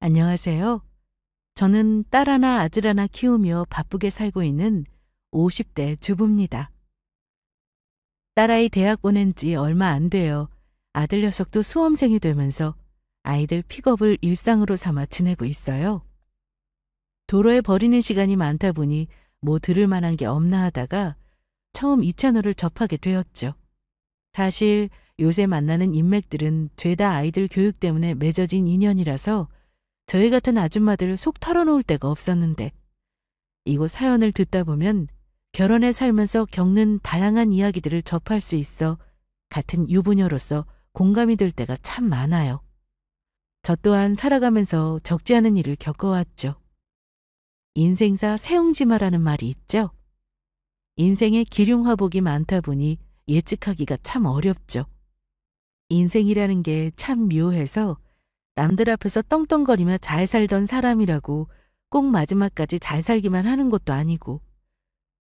안녕하세요. 저는 딸 하나 아들 하나 키우며 바쁘게 살고 있는 50대 주부입니다. 딸아이 대학 보낸 지 얼마 안 돼요. 아들 녀석도 수험생이 되면서 아이들 픽업을 일상으로 삼아 지내고 있어요. 도로에 버리는 시간이 많다 보니 뭐 들을 만한 게 없나 하다가 처음 이 채널을 접하게 되었죠. 사실 요새 만나는 인맥들은 죄다 아이들 교육 때문에 맺어진 인연이라서 저희 같은 아줌마들 속 털어놓을 데가 없었는데 이곳 사연을 듣다 보면 결혼해 살면서 겪는 다양한 이야기들을 접할 수 있어 같은 유부녀로서 공감이 될 때가 참 많아요. 저 또한 살아가면서 적지 않은 일을 겪어왔죠. 인생사 세웅지마라는 말이 있죠. 인생에 기륭화복이 많다 보니 예측하기가 참 어렵죠. 인생이라는 게 참 묘해서 남들 앞에서 떵떵거리며 잘 살던 사람이라고 꼭 마지막까지 잘 살기만 하는 것도 아니고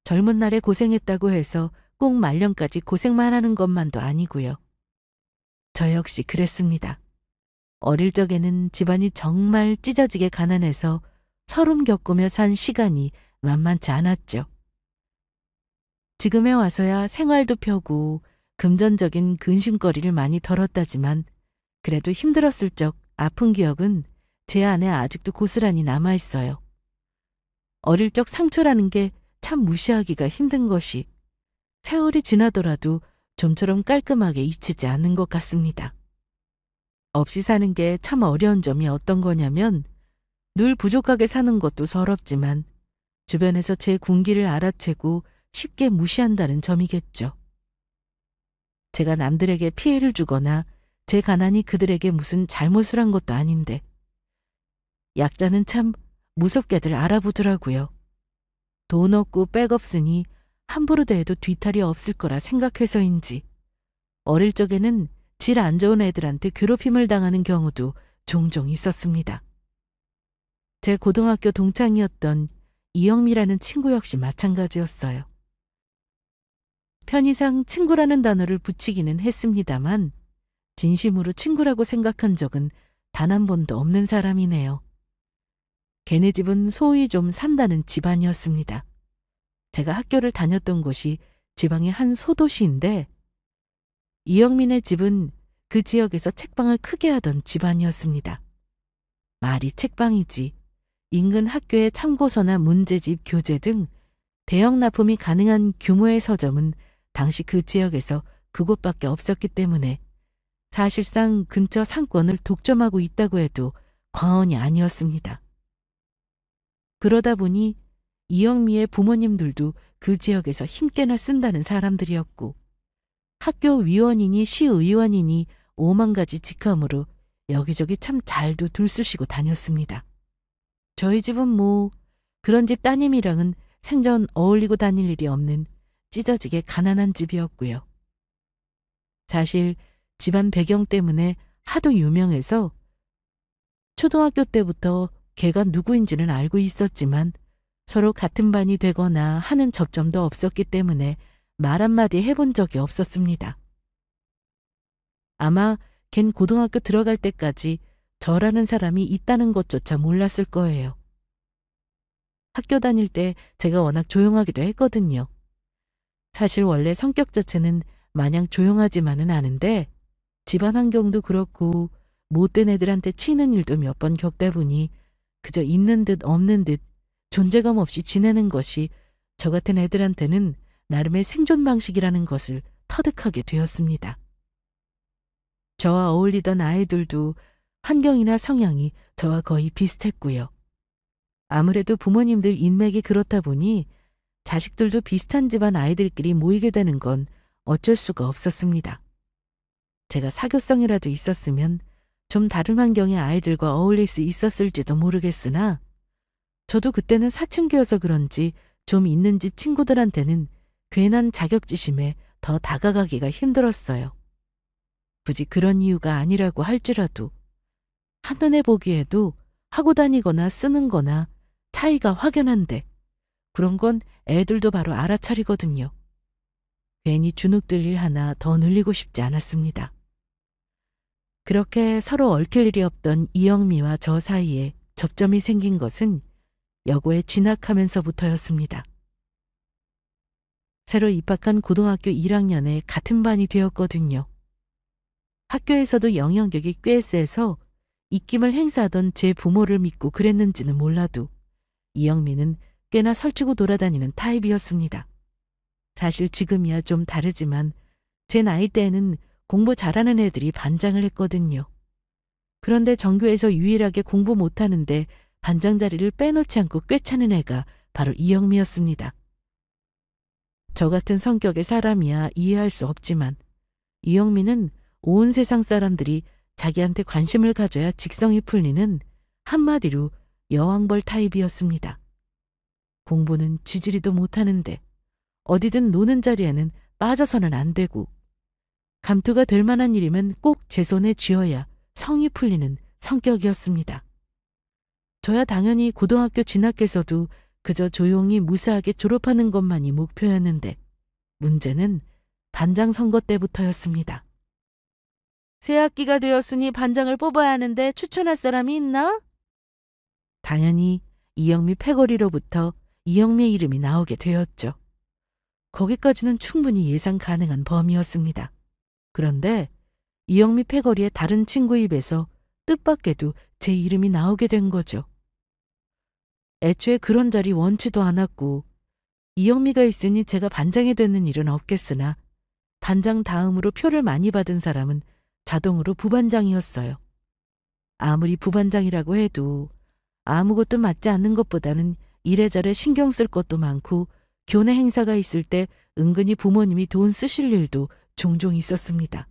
젊은 날에 고생했다고 해서 꼭 말년까지 고생만 하는 것만도 아니고요. 저 역시 그랬습니다. 어릴 적에는 집안이 정말 찢어지게 가난해서 서름 겪으며 산 시간이 만만치 않았죠. 지금에 와서야 생활도 펴고 금전적인 근심거리를 많이 덜었다지만 그래도 힘들었을 적 아픈 기억은 제 안에 아직도 고스란히 남아있어요. 어릴 적 상처라는 게 참 무시하기가 힘든 것이 세월이 지나더라도 좀처럼 깔끔하게 잊히지 않는 것 같습니다. 없이 사는 게 참 어려운 점이 어떤 거냐면 늘 부족하게 사는 것도 서럽지만 주변에서 제 군기를 알아채고 쉽게 무시한다는 점이겠죠. 제가 남들에게 피해를 주거나 제 가난이 그들에게 무슨 잘못을 한 것도 아닌데 약자는 참 무섭게들 알아보더라고요. 돈 없고 백 없으니 함부로 대해도 뒤탈이 없을 거라 생각해서인지 어릴 적에는 질 안 좋은 애들한테 괴롭힘을 당하는 경우도 종종 있었습니다. 제 고등학교 동창이었던 이영미라는 친구 역시 마찬가지였어요. 편의상 친구라는 단어를 붙이기는 했습니다만 진심으로 친구라고 생각한 적은 단 한 번도 없는 사람이네요. 걔네 집은 소위 좀 산다는 집안이었습니다. 제가 학교를 다녔던 곳이 지방의 한 소도시인데 이영민의 집은 그 지역에서 책방을 크게 하던 집안이었습니다. 말이 책방이지 인근 학교의 참고서나 문제집, 교재 등 대형 납품이 가능한 규모의 서점은 당시 그 지역에서 그곳밖에 없었기 때문에 사실상 근처 상권을 독점하고 있다고 해도 과언이 아니었습니다. 그러다 보니 이영미의 부모님들도 그 지역에서 힘께나 쓴다는 사람들이었고 학교 위원이니 시의원이니 5만 가지 직함으로 여기저기 참 잘도 들쑤시고 다녔습니다. 저희 집은 뭐 그런 집 따님이랑은 생전 어울리고 다닐 일이 없는 찢어지게 가난한 집이었고요. 사실 집안 배경 때문에 하도 유명해서 초등학교 때부터 걔가 누구인지는 알고 있었지만 서로 같은 반이 되거나 하는 접점도 없었기 때문에 말 한마디 해본 적이 없었습니다. 아마 걘 고등학교 들어갈 때까지 저라는 사람이 있다는 것조차 몰랐을 거예요. 학교 다닐 때 제가 워낙 조용하기도 했거든요. 사실 원래 성격 자체는 마냥 조용하지만은 않은데 집안 환경도 그렇고 못된 애들한테 치는 일도 몇 번 겪다 보니 그저 있는 듯 없는 듯 존재감 없이 지내는 것이 저 같은 애들한테는 나름의 생존 방식이라는 것을 터득하게 되었습니다. 저와 어울리던 아이들도 환경이나 성향이 저와 거의 비슷했고요. 아무래도 부모님들 인맥이 그렇다 보니 자식들도 비슷한 집안 아이들끼리 모이게 되는 건 어쩔 수가 없었습니다. 제가 사교성이라도 있었으면 좀 다른 환경의 아이들과 어울릴 수 있었을지도 모르겠으나 저도 그때는 사춘기여서 그런지 좀 있는 집 친구들한테는 괜한 자격지심에 더 다가가기가 힘들었어요. 굳이 그런 이유가 아니라고 할지라도 한눈에 보기에도 하고 다니거나 쓰는 거나 차이가 확연한데 그런 건 애들도 바로 알아차리거든요. 괜히 주눅들 일 하나 더 늘리고 싶지 않았습니다. 그렇게 서로 얽힐 일이 없던 이영미와 저 사이에 접점이 생긴 것은 여고에 진학하면서부터였습니다. 새로 입학한 고등학교 1학년에 같은 반이 되었거든요. 학교에서도 영향력이 꽤 세서 입김을 행사하던 제 부모를 믿고 그랬는지는 몰라도 이영미는 꽤나 설치고 돌아다니는 타입이었습니다. 사실 지금이야 좀 다르지만 제 나이 때에는 공부 잘하는 애들이 반장을 했거든요. 그런데 전교에서 유일하게 공부 못하는데 반장 자리를 빼놓지 않고 꿰차는 애가 바로 이영미였습니다. 저 같은 성격의 사람이야 이해할 수 없지만 이영미는 온 세상 사람들이 자기한테 관심을 가져야 직성이 풀리는 한마디로 여왕벌 타입이었습니다. 공부는 지지리도 못하는데 어디든 노는 자리에는 빠져서는 안 되고 감투가 될 만한 일이면 꼭 제 손에 쥐어야 성이 풀리는 성격이었습니다. 저야 당연히 고등학교 진학해서도 그저 조용히 무사하게 졸업하는 것만이 목표였는데 문제는 반장 선거 때부터였습니다. 새 학기가 되었으니 반장을 뽑아야 하는데 추천할 사람이 있나? 당연히 이영미 패거리로부터 이영미의 이름이 나오게 되었죠. 거기까지는 충분히 예상 가능한 범위였습니다. 그런데 이영미 패거리의 다른 친구 입에서 뜻밖에도 제 이름이 나오게 된 거죠. 애초에 그런 자리 원치도 않았고 이영미가 있으니 제가 반장이 되는 일은 없겠으나 반장 다음으로 표를 많이 받은 사람은 자동으로 부반장이었어요. 아무리 부반장이라고 해도 아무것도 맞지 않는 것보다는 이래저래 신경 쓸 것도 많고 교내 행사가 있을 때 은근히 부모님이 돈 쓰실 일도 종종 있었습니다.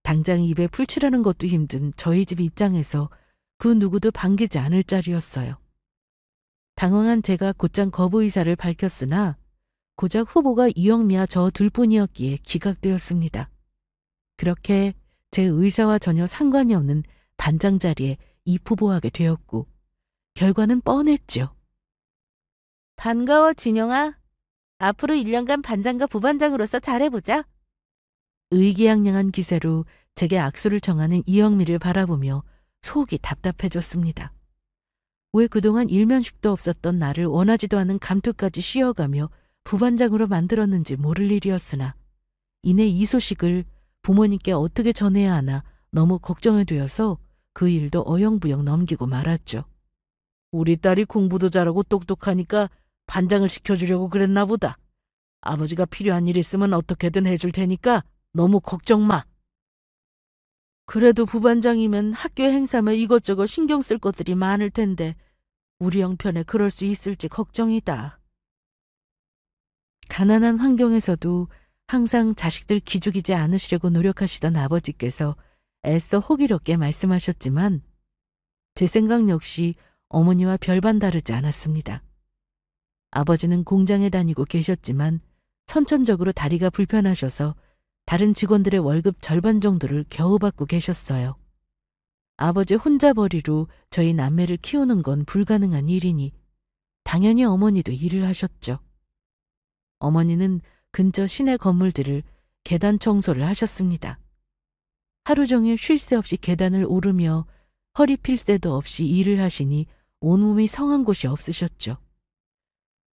당장 입에 풀칠하는 것도 힘든 저희 집 입장에서 그 누구도 반기지 않을 자리였어요. 당황한 제가 곧장 거부 의사를 밝혔으나 고작 후보가 이영미와 저 둘뿐이었기에 기각되었습니다. 그렇게 제 의사와 전혀 상관이 없는 반장 자리에 입후보하게 되었고 결과는 뻔했죠. 반가워 진영아. 앞으로 1년간 반장과 부반장으로서 잘해보자. 의기양양한 기세로 제게 악수를 청하는 이영미를 바라보며 속이 답답해졌습니다. 왜 그동안 일면식도 없었던 나를 원하지도 않은 감투까지 씌워가며 부반장으로 만들었는지 모를 일이었으나 이내 이 소식을 부모님께 어떻게 전해야 하나 너무 걱정이 되어서 그 일도 어영부영 넘기고 말았죠. 우리 딸이 공부도 잘하고 똑똑하니까 반장을 시켜주려고 그랬나 보다. 아버지가 필요한 일 있으면 어떻게든 해줄 테니까 너무 걱정 마. 그래도 부반장이면 학교 행사면 이것저것 신경 쓸 것들이 많을 텐데 우리 형편에 그럴 수 있을지 걱정이다. 가난한 환경에서도 항상 자식들 기죽이지 않으시려고 노력하시던 아버지께서 애써 호기롭게 말씀하셨지만 제 생각 역시 어머니와 별반 다르지 않았습니다. 아버지는 공장에 다니고 계셨지만 선천적으로 다리가 불편하셔서 다른 직원들의 월급 절반 정도를 겨우 받고 계셨어요. 아버지 혼자벌이로 저희 남매를 키우는 건 불가능한 일이니 당연히 어머니도 일을 하셨죠. 어머니는 근처 시내 건물들을 계단 청소를 하셨습니다. 하루 종일 쉴 새 없이 계단을 오르며 허리 필 새도 없이 일을 하시니 온몸이 성한 곳이 없으셨죠.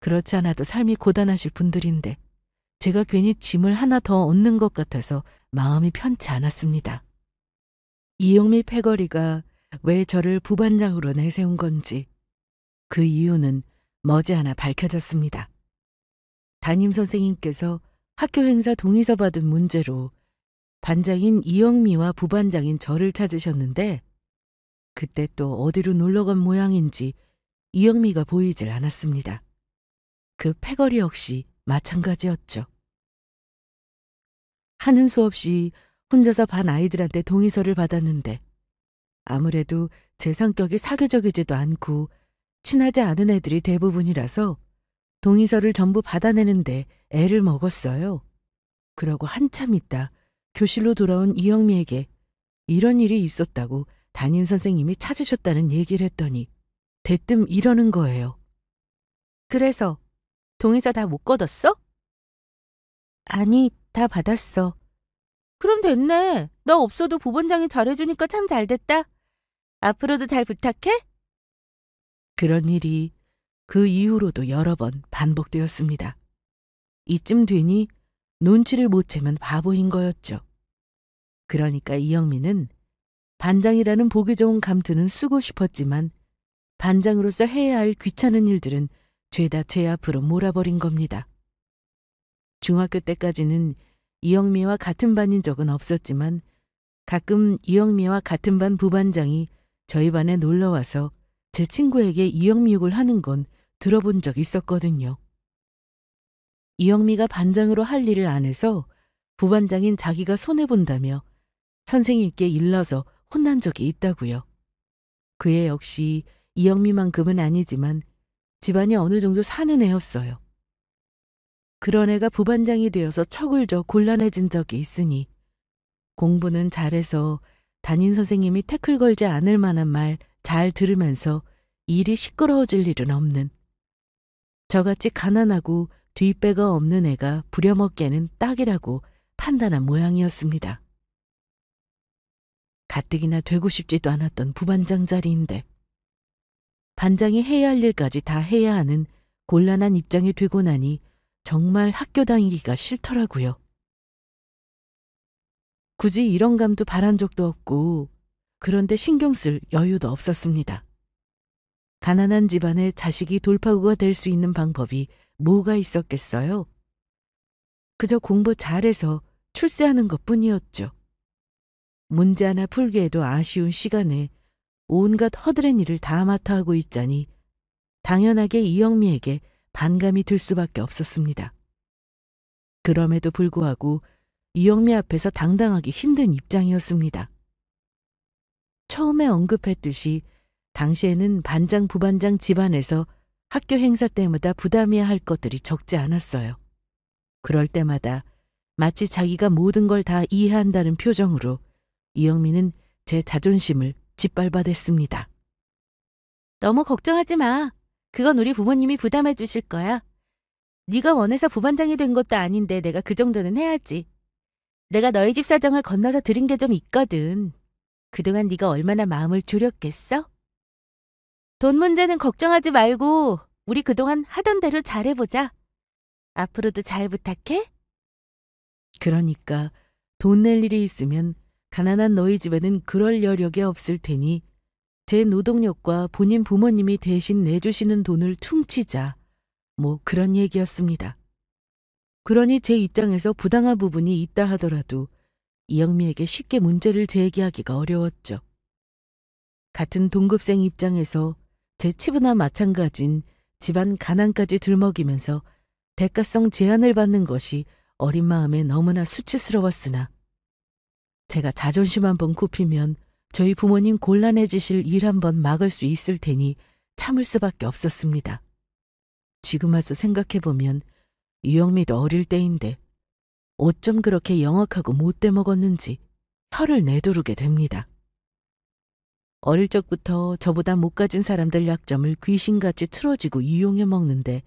그렇지 않아도 삶이 고단하실 분들인데 제가 괜히 짐을 하나 더 얻는 것 같아서 마음이 편치 않았습니다. 이영미 패거리가 왜 저를 부반장으로 내세운 건지 그 이유는 머지않아 밝혀졌습니다. 담임선생님께서 학교 행사 동의서 받은 문제로 반장인 이영미와 부반장인 저를 찾으셨는데 그때 또 어디로 놀러간 모양인지 이영미가 보이질 않았습니다. 그 패거리 역시 마찬가지였죠. 하는 수 없이 혼자서 반 아이들한테 동의서를 받았는데 아무래도 제 성격이 사교적이지도 않고 친하지 않은 애들이 대부분이라서 동의서를 전부 받아내는데 애를 먹었어요. 그러고 한참 있다 교실로 돌아온 이영미에게 이런 일이 있었다고 담임선생님이 찾으셨다는 얘기를 했더니 대뜸 이러는 거예요. 그래서 동의서 다 못 거뒀어? 아니, 다 받았어. 그럼 됐네. 너 없어도 부반장이 잘해주니까 참 잘됐다. 앞으로도 잘 부탁해? 그런 일이 그 이후로도 여러 번 반복되었습니다. 이쯤 되니 눈치를 못 채면 바보인 거였죠. 그러니까 이영미는 반장이라는 보기 좋은 감투는 쓰고 싶었지만 반장으로서 해야 할 귀찮은 일들은 죄다 제 앞으로 몰아버린 겁니다. 중학교 때까지는 이영미와 같은 반인 적은 없었지만 가끔 이영미와 같은 반 부반장이 저희 반에 놀러와서 제 친구에게 이영미 욕을 하는 건 들어본 적 있었거든요. 이영미가 반장으로 할 일을 안 해서 부반장인 자기가 손해본다며 선생님께 일러서 혼난 적이 있다고요. 그 애 역시 이영미만큼은 아니지만 집안이 어느 정도 사는 애였어요. 그런 애가 부반장이 되어서 척을 져 곤란해진 적이 있으니 공부는 잘해서 담임 선생님이 태클 걸지 않을 만한 말 잘 들으면서 일이 시끄러워질 일은 없는, 저같이 가난하고 뒷배가 없는 애가 부려먹기에는 딱이라고 판단한 모양이었습니다. 가뜩이나 되고 싶지도 않았던 부반장 자리인데 반장이 해야 할 일까지 다 해야 하는 곤란한 입장이 되고 나니 정말 학교 다니기가 싫더라고요. 굳이 이런 감도 바란 적도 없고 그런데 신경 쓸 여유도 없었습니다. 가난한 집안의 자식이 돌파구가 될 수 있는 방법이 뭐가 있었겠어요? 그저 공부 잘해서 출세하는 것뿐이었죠. 문제 하나 풀기에도 아쉬운 시간에 온갖 허드렛 일을 다 맡아 하고 있자니 당연하게 이영미에게 반감이 들 수밖에 없었습니다. 그럼에도 불구하고 이영미 앞에서 당당하기 힘든 입장이었습니다. 처음에 언급했듯이 당시에는 반장, 부반장 집안에서 학교 행사 때마다 부담해야 할 것들이 적지 않았어요. 그럴 때마다 마치 자기가 모든 걸 다 이해한다는 표정으로 이영미는 제 자존심을 짓밟아댔습니다. 너무 걱정하지 마. 그건 우리 부모님이 부담해 주실 거야. 네가 원해서 부반장이 된 것도 아닌데 내가 그 정도는 해야지. 내가 너희 집 사정을 건너서 들은 게 좀 있거든. 그동안 네가 얼마나 마음을 졸였겠어? 돈 문제는 걱정하지 말고 우리 그동안 하던 대로 잘해보자. 앞으로도 잘 부탁해? 그러니까 돈 낼 일이 있으면 가난한 너희 집에는 그럴 여력이 없을 테니 제 노동력과 본인 부모님이 대신 내주시는 돈을 퉁치자. 뭐 그런 얘기였습니다. 그러니 제 입장에서 부당한 부분이 있다 하더라도 이영미에게 쉽게 문제를 제기하기가 어려웠죠. 같은 동급생 입장에서 제 치부나 마찬가지인 집안 가난까지 들먹이면서 대가성 제한을 받는 것이 어린 마음에 너무나 수치스러웠으나 제가 자존심 한번 굽히면 저희 부모님 곤란해지실 일 한번 막을 수 있을 테니 참을 수밖에 없었습니다. 지금 와서 생각해보면 이영미도 어릴 때인데 어쩜 그렇게 영악하고 못돼 먹었는지 혀를 내두르게 됩니다. 어릴 적부터 저보다 못 가진 사람들 약점을 귀신같이 틀어지고 이용해 먹는데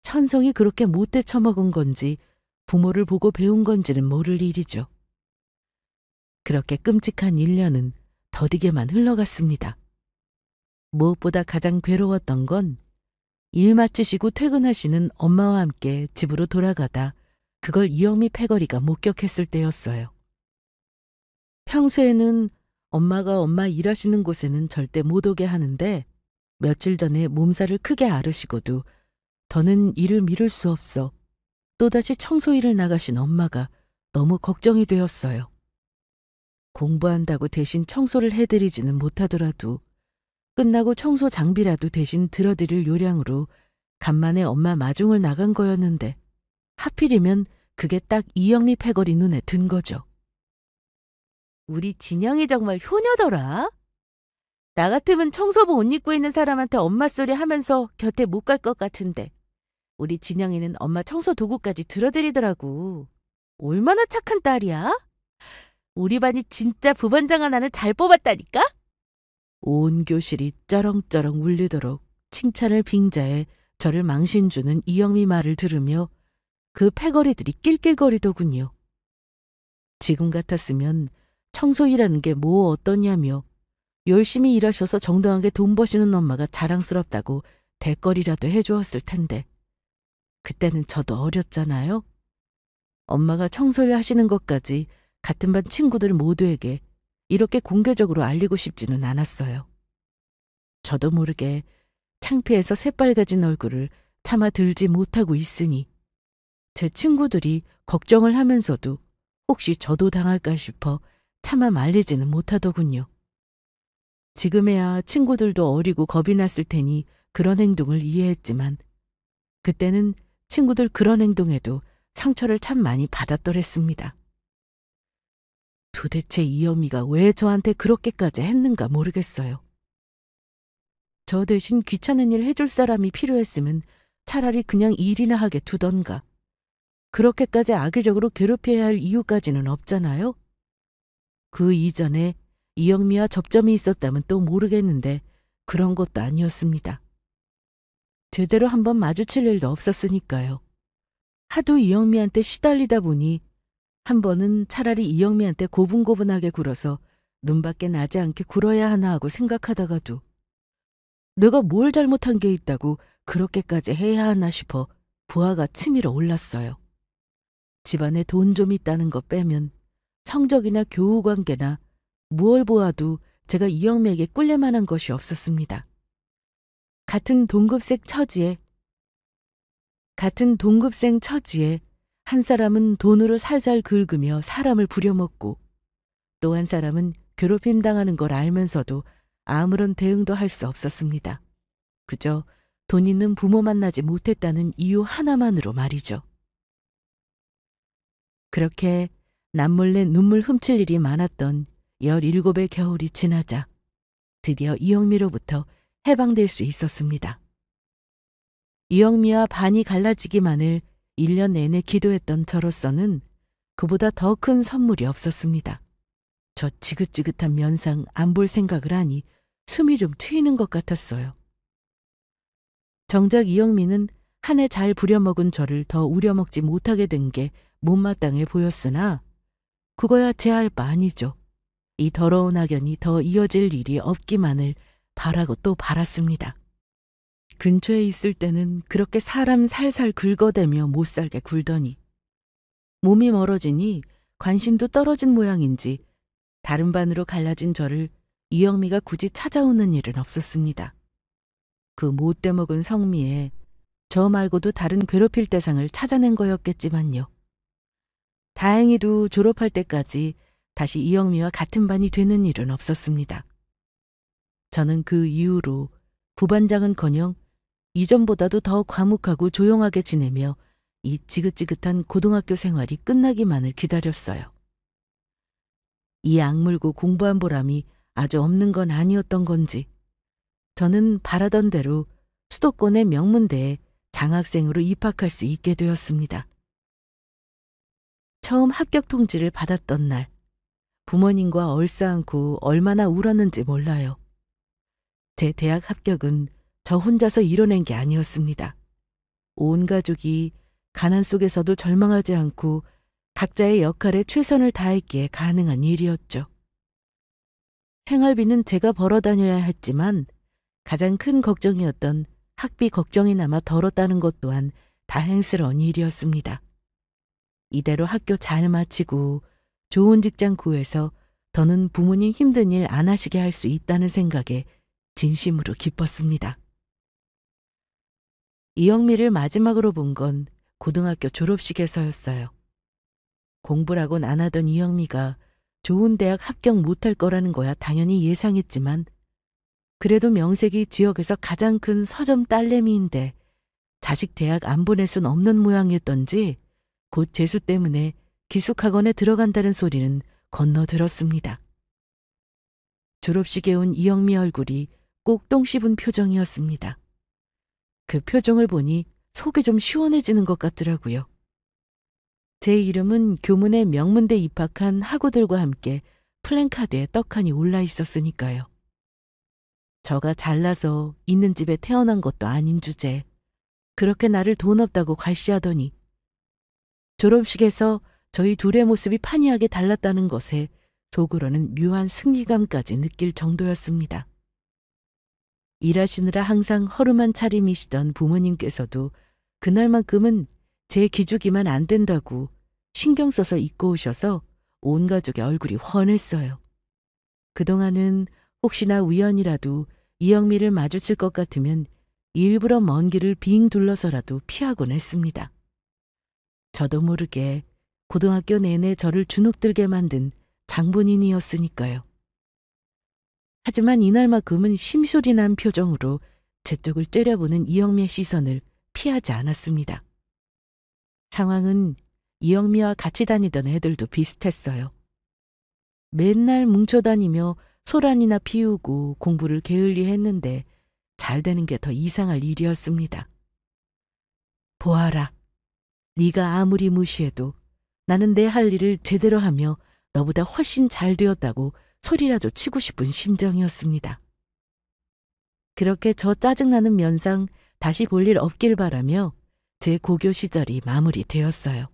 천성이 그렇게 못돼 처먹은 건지 부모를 보고 배운 건지는 모를 일이죠. 그렇게 끔찍한 1년은 더디게만 흘러갔습니다. 무엇보다 가장 괴로웠던 건 일 마치시고 퇴근하시는 엄마와 함께 집으로 돌아가다 그걸 이영미 패거리가 목격했을 때였어요. 평소에는 엄마가 엄마 일하시는 곳에는 절대 못 오게 하는데 며칠 전에 몸살을 크게 앓으시고도 더는 일을 미룰 수 없어 또다시 청소일을 나가신 엄마가 너무 걱정이 되었어요. 공부한다고 대신 청소를 해드리지는 못하더라도 끝나고 청소 장비라도 대신 들어드릴 요량으로 간만에 엄마 마중을 나간 거였는데 하필이면 그게 딱 이영미 패거리 눈에 든 거죠. 우리 진영이 정말 효녀더라. 나 같으면 청소부 옷 입고 있는 사람한테 엄마 소리 하면서 곁에 못 갈 것 같은데 우리 진영이는 엄마 청소 도구까지 들어드리더라고. 얼마나 착한 딸이야? 우리 반이 진짜 부반장 하나는 잘 뽑았다니까? 온 교실이 쩌렁쩌렁 울리도록 칭찬을 빙자해 저를 망신주는 이영미 말을 들으며 그 패거리들이 낄낄거리더군요. 지금 같았으면 청소일하는 게 뭐 어떠냐며 열심히 일하셔서 정당하게 돈 버시는 엄마가 자랑스럽다고 대거리라도 해주었을 텐데 그때는 저도 어렸잖아요. 엄마가 청소일 하시는 것까지 같은 반 친구들 모두에게 이렇게 공개적으로 알리고 싶지는 않았어요. 저도 모르게 창피해서 새빨개진 얼굴을 차마 들지 못하고 있으니 제 친구들이 걱정을 하면서도 혹시 저도 당할까 싶어 차마 말리지는 못하더군요. 지금에야 친구들도 어리고 겁이 났을 테니 그런 행동을 이해했지만 그때는 친구들 그런 행동에도 상처를 참 많이 받았더랬습니다. 도대체 이영미가 왜 저한테 그렇게까지 했는가 모르겠어요. 저 대신 귀찮은 일 해줄 사람이 필요했으면 차라리 그냥 일이나 하게 두던가. 그렇게까지 악의적으로 괴롭혀야 할 이유까지는 없잖아요. 그 이전에 이영미와 접점이 있었다면 또 모르겠는데 그런 것도 아니었습니다. 제대로 한번 마주칠 일도 없었으니까요. 하도 이영미한테 시달리다 보니 한 번은 차라리 이영미한테 고분고분하게 굴어서 눈밖에 나지 않게 굴어야 하나 하고 생각하다가도 내가 뭘 잘못한 게 있다고 그렇게까지 해야 하나 싶어 부하가 치밀어 올랐어요. 집안에 돈 좀 있다는 거 빼면 성적이나 교우 관계나 무얼 보아도 제가 이영미에게 꿀릴 만한 것이 없었습니다. 같은 동급생 처지에 한 사람은 돈으로 살살 긁으며 사람을 부려먹고 또 한 사람은 괴롭힘 당하는 걸 알면서도 아무런 대응도 할 수 없었습니다. 그저 돈 있는 부모 만나지 못했다는 이유 하나만으로 말이죠. 그렇게 남몰래 눈물 훔칠 일이 많았던 17의 겨울이 지나자 드디어 이영미로부터 해방될 수 있었습니다. 이영미와 반이 갈라지기만을 1년 내내 기도했던 저로서는 그보다 더 큰 선물이 없었습니다. 저 지긋지긋한 면상 안 볼 생각을 하니 숨이 좀 트이는 것 같았어요. 정작 이영미는 한 해 잘 부려먹은 저를 더 우려먹지 못하게 된 게 못마땅해 보였으나 그거야 제 할 바 아니죠. 이 더러운 악연이 더 이어질 일이 없기만을 바라고 또 바랐습니다. 근처에 있을 때는 그렇게 사람 살살 긁어대며 못살게 굴더니 몸이 멀어지니 관심도 떨어진 모양인지 다른 반으로 갈라진 저를 이영미가 굳이 찾아오는 일은 없었습니다. 그 못돼 먹은 성미에 저 말고도 다른 괴롭힐 대상을 찾아낸 거였겠지만요. 다행히도 졸업할 때까지 다시 이영미와 같은 반이 되는 일은 없었습니다. 저는 그 이후로 부반장은커녕 이전보다도 더 과묵하고 조용하게 지내며 이 지긋지긋한 고등학교 생활이 끝나기만을 기다렸어요. 이 악물고 공부한 보람이 아주 없는 건 아니었던 건지 저는 바라던 대로 수도권의 명문대에 장학생으로 입학할 수 있게 되었습니다. 처음 합격 통지를 받았던 날 부모님과 얼싸안고 얼마나 울었는지 몰라요. 제 대학 합격은 저 혼자서 이뤄낸 게 아니었습니다. 온 가족이 가난 속에서도 절망하지 않고 각자의 역할에 최선을 다했기에 가능한 일이었죠. 생활비는 제가 벌어 다녀야 했지만 가장 큰 걱정이었던 학비 걱정이나마 덜었다는 것 또한 다행스러운 일이었습니다. 이대로 학교 잘 마치고 좋은 직장 구해서 더는 부모님 힘든 일 안 하시게 할 수 있다는 생각에 진심으로 기뻤습니다. 이영미를 마지막으로 본 건 고등학교 졸업식에서였어요. 공부라곤 안 하던 이영미가 좋은 대학 합격 못할 거라는 거야 당연히 예상했지만 그래도 명색이 지역에서 가장 큰 서점 딸내미인데 자식 대학 안 보낼 순 없는 모양이었던지 곧 재수 때문에 기숙학원에 들어간다는 소리는 건너 들었습니다. 졸업식에 온 이영미 얼굴이 꼭 똥 씹은 표정이었습니다. 그 표정을 보니 속이 좀 시원해지는 것 같더라고요. 제 이름은 교문에 명문대 입학한 학우들과 함께 플랜카드에 떡하니 올라 있었으니까요. 저가 잘나서 있는 집에 태어난 것도 아닌 주제에 그렇게 나를 돈 없다고 괄시하더니 졸업식에서 저희 둘의 모습이 판이하게 달랐다는 것에 속으로는 묘한 승리감까지 느낄 정도였습니다. 일하시느라 항상 허름한 차림이시던 부모님께서도 그날만큼은 제 기죽이만 안 된다고 신경 써서 입고 오셔서 온 가족의 얼굴이 훤했어요. 그동안은 혹시나 우연이라도 이영미를 마주칠 것 같으면 일부러 먼 길을 빙 둘러서라도 피하곤 했습니다. 저도 모르게 고등학교 내내 저를 주눅들게 만든 장본인이었으니까요. 하지만 이날만큼은 심술이 난 표정으로 제 쪽을 째려보는 이영미의 시선을 피하지 않았습니다. 상황은 이영미와 같이 다니던 애들도 비슷했어요. 맨날 뭉쳐다니며 소란이나 피우고 공부를 게을리 했는데 잘 되는 게 더 이상할 일이었습니다. 보아라. 네가 아무리 무시해도 나는 내 할 일을 제대로 하며 너보다 훨씬 잘 되었다고 소리라도 치고 싶은 심정이었습니다. 그렇게 저 짜증나는 면상 다시 볼 일 없길 바라며 제 고교 시절이 마무리되었어요.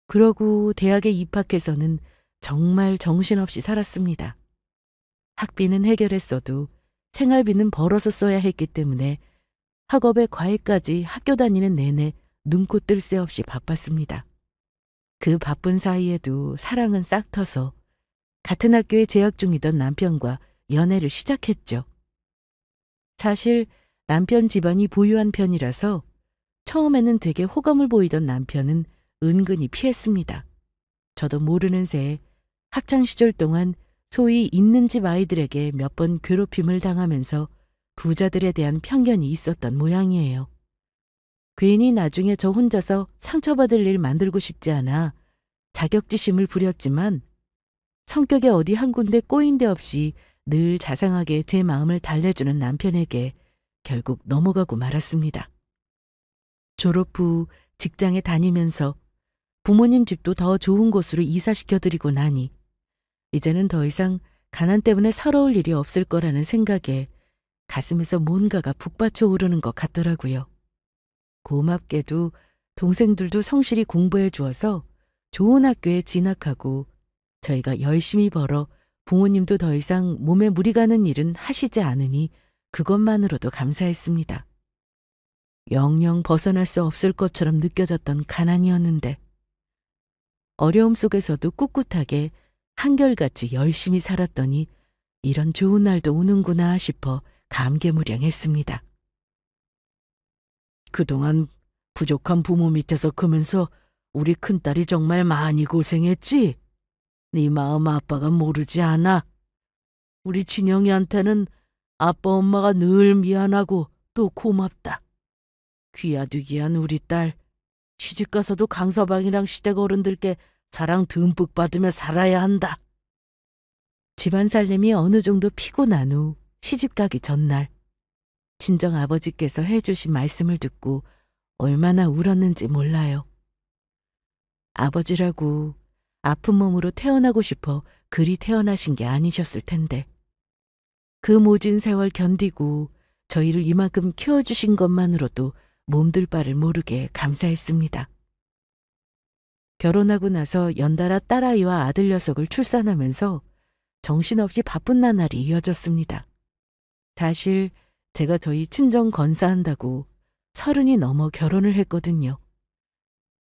그러고 대학에 입학해서는 정말 정신없이 살았습니다. 학비는 해결했어도 생활비는 벌어서 써야 했기 때문에 학업에 과외까지 학교 다니는 내내 눈코 뜰 새 없이 바빴습니다. 그 바쁜 사이에도 사랑은 싹 터서 같은 학교에 재학 중이던 남편과 연애를 시작했죠. 사실 남편 집안이 부유한 편이라서 처음에는 되게 호감을 보이던 남편은 은근히 피했습니다. 저도 모르는 새에 학창시절 동안 소위 있는 집 아이들에게 몇 번 괴롭힘을 당하면서 부자들에 대한 편견이 있었던 모양이에요. 괜히 나중에 저 혼자서 상처받을 일 만들고 싶지 않아 자격지심을 부렸지만 성격에 어디 한 군데 꼬인 데 없이 늘 자상하게 제 마음을 달래주는 남편에게 결국 넘어가고 말았습니다. 졸업 후 직장에 다니면서 부모님 집도 더 좋은 곳으로 이사시켜드리고 나니 이제는 더 이상 가난 때문에 서러울 일이 없을 거라는 생각에 가슴에서 뭔가가 북받쳐 오르는 것 같더라고요. 고맙게도 동생들도 성실히 공부해 주어서 좋은 학교에 진학하고 저희가 열심히 벌어 부모님도 더 이상 몸에 무리 가는 일은 하시지 않으니 그것만으로도 감사했습니다. 영영 벗어날 수 없을 것처럼 느껴졌던 가난이었는데 어려움 속에서도 꿋꿋하게 한결같이 열심히 살았더니 이런 좋은 날도 오는구나 싶어 감개무량했습니다. 그동안 부족한 부모 밑에서 크면서 우리 큰딸이 정말 많이 고생했지? 네 마음 아빠가 모르지 않아. 우리 진영이한테는 아빠 엄마가 늘 미안하고 또 고맙다. 귀하디귀한 우리 딸. 시집가서도 강서방이랑 시댁 어른들께 사랑 듬뿍 받으며 살아야 한다. 집안 살림이 어느 정도 피고 난 후 시집가기 전날 친정 아버지께서 해주신 말씀을 듣고 얼마나 울었는지 몰라요. 아버지라고 아픈 몸으로 태어나고 싶어 그리 태어나신 게 아니셨을 텐데 그 모진 세월 견디고 저희를 이만큼 키워주신 것만으로도 몸둘 바를 모르게 감사했습니다. 결혼하고 나서 연달아 딸아이와 아들 녀석을 출산하면서 정신없이 바쁜 나날이 이어졌습니다. 사실 제가 저희 친정 건사한다고 30이 넘어 결혼을 했거든요.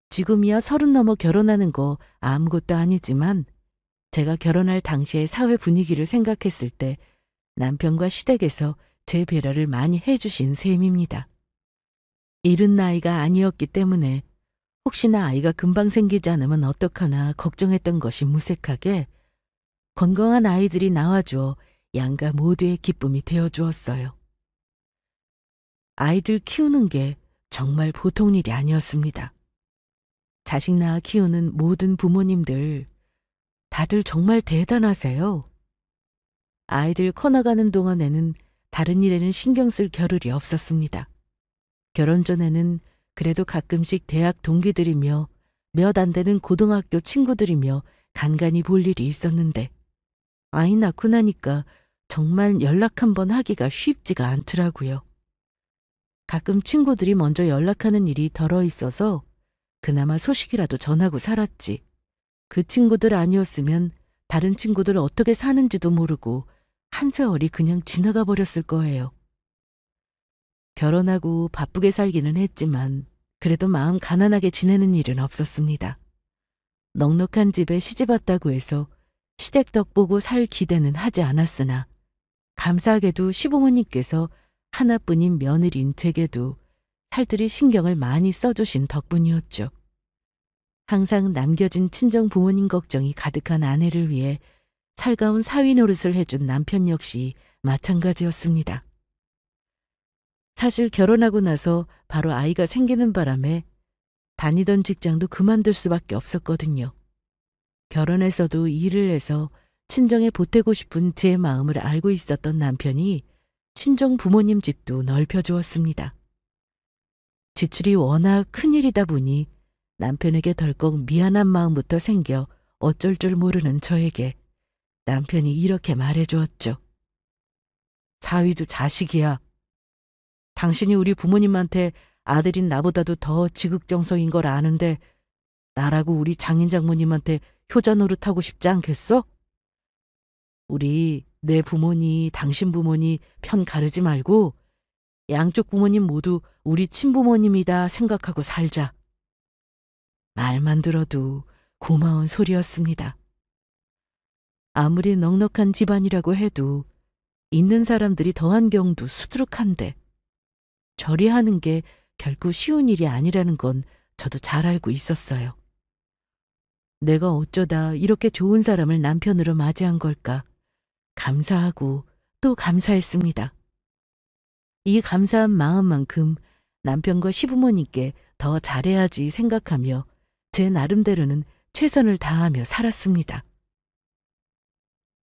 지금이야 30 넘어 결혼하는 거 아무것도 아니지만 제가 결혼할 당시의 사회 분위기를 생각했을 때 남편과 시댁에서 제 배려를 많이 해주신 셈입니다. 이른 나이가 아니었기 때문에 혹시나 아이가 금방 생기지 않으면 어떡하나 걱정했던 것이 무색하게 건강한 아이들이 낳아주어 양가 모두의 기쁨이 되어주었어요. 아이들 키우는 게 정말 보통 일이 아니었습니다. 자식 낳아 키우는 모든 부모님들 다들 정말 대단하세요. 아이들 커나가는 동안에는 다른 일에는 신경 쓸 겨를이 없었습니다. 결혼 전에는 그래도 가끔씩 대학 동기들이며 몇 안 되는 고등학교 친구들이며 간간히 볼 일이 있었는데 아이 낳고 나니까 정말 연락 한번 하기가 쉽지가 않더라고요. 가끔 친구들이 먼저 연락하는 일이 덜어 있어서 그나마 소식이라도 전하고 살았지. 그 친구들 아니었으면 다른 친구들 어떻게 사는지도 모르고 한 세월이 그냥 지나가 버렸을 거예요. 결혼하고 바쁘게 살기는 했지만 그래도 마음 가난하게 지내는 일은 없었습니다. 넉넉한 집에 시집 왔다고 해서 시댁 덕 보고 살 기대는 하지 않았으나 감사하게도 시부모님께서 하나뿐인 며느리인 제게도 살뜰히 신경을 많이 써주신 덕분이었죠. 항상 남겨진 친정 부모님 걱정이 가득한 아내를 위해 살가운 사위 노릇을 해준 남편 역시 마찬가지였습니다. 사실 결혼하고 나서 바로 아이가 생기는 바람에 다니던 직장도 그만둘 수밖에 없었거든요. 결혼해서도 일을 해서 친정에 보태고 싶은 제 마음을 알고 있었던 남편이 친정 부모님 집도 넓혀주었습니다. 지출이 워낙 큰일이다 보니 남편에게 덜컥 미안한 마음부터 생겨 어쩔 줄 모르는 저에게 남편이 이렇게 말해주었죠. 사위도 자식이야. 당신이 우리 부모님한테 아들인 나보다도 더 지극정성인 걸 아는데 나라고 우리 장인 장모님한테 효자 노릇하고 싶지 않겠어? 우리 내 부모니 당신 부모니 편 가르지 말고 양쪽 부모님 모두 우리 친부모님이다 생각하고 살자. 말만 들어도 고마운 소리였습니다. 아무리 넉넉한 집안이라고 해도 있는 사람들이 더한 경우도 수두룩한데 절이하는 게 결코 쉬운 일이 아니라는 건 저도 잘 알고 있었어요. 내가 어쩌다 이렇게 좋은 사람을 남편으로 맞이한 걸까 감사하고 또 감사했습니다. 이 감사한 마음만큼 남편과 시부모님께 더 잘해야지 생각하며 제 나름대로는 최선을 다하며 살았습니다.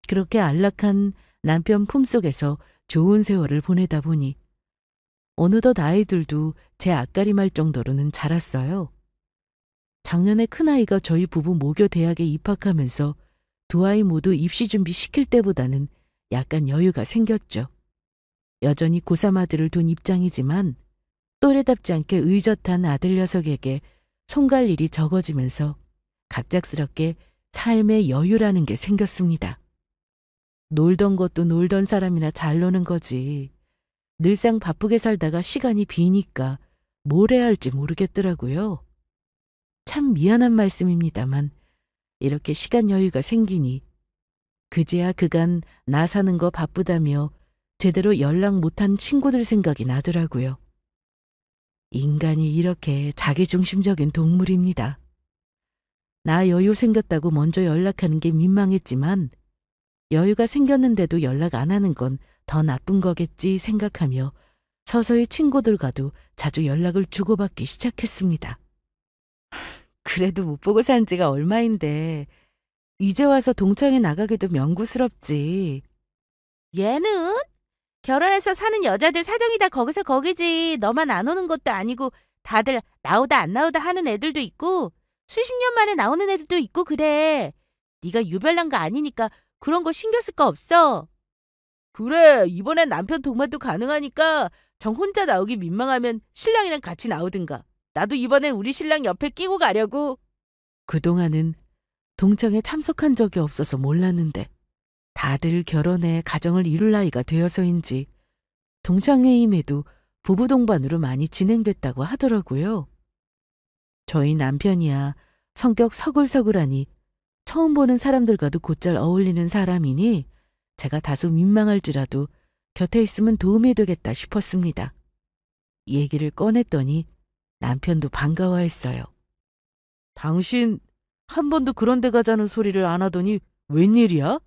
그렇게 안락한 남편 품속에서 좋은 세월을 보내다 보니 어느덧 아이들도 제 앞가림할 정도로는 자랐어요. 작년에 큰아이가 저희 부부 모교 대학에 입학하면서 두 아이 모두 입시 준비 시킬 때보다는 약간 여유가 생겼죠. 여전히 고3 아들을 둔 입장이지만 또래답지 않게 의젓한 아들 녀석에게 손갈 일이 적어지면서 갑작스럽게 삶의 여유라는 게 생겼습니다. 놀던 것도 놀던 사람이나 잘 노는 거지. 늘상 바쁘게 살다가 시간이 비니까 뭘 해야 할지 모르겠더라고요. 참 미안한 말씀입니다만 이렇게 시간 여유가 생기니 그제야 그간 나 사는 거 바쁘다며 제대로 연락 못한 친구들 생각이 나더라고요. 인간이 이렇게 자기중심적인 동물입니다. 나 여유 생겼다고 먼저 연락하는 게 민망했지만 여유가 생겼는데도 연락 안 하는 건 더 나쁜 거겠지 생각하며 서서히 친구들과도 자주 연락을 주고받기 시작했습니다. 그래도 못 보고 산 지가 얼마인데 이제 와서 동창회 나가기도 명구스럽지. 얘는 결혼해서 사는 여자들 사정이 다 거기서 거기지. 너만 안 오는 것도 아니고 다들 나오다 안 나오다 하는 애들도 있고 수십 년 만에 나오는 애들도 있고 그래. 네가 유별난 거 아니니까 그런 거 신경 쓸 거 없어. 그래, 이번엔 남편 동반도 가능하니까 정 혼자 나오기 민망하면 신랑이랑 같이 나오든가. 나도 이번엔 우리 신랑 옆에 끼고 가려고. 그동안은 동창회 참석한 적이 없어서 몰랐는데 다들 결혼해 가정을 이룰 나이가 되어서인지 동창회임에도 부부 동반으로 많이 진행됐다고 하더라고요. 저희 남편이야 성격 서글서글하니 처음 보는 사람들과도 곧잘 어울리는 사람이니 제가 다소 민망할지라도 곁에 있으면 도움이 되겠다 싶었습니다. 얘기를 꺼냈더니 남편도 반가워했어요. 당신 한 번도 그런 데 가자는 소리를 안 하더니 웬일이야?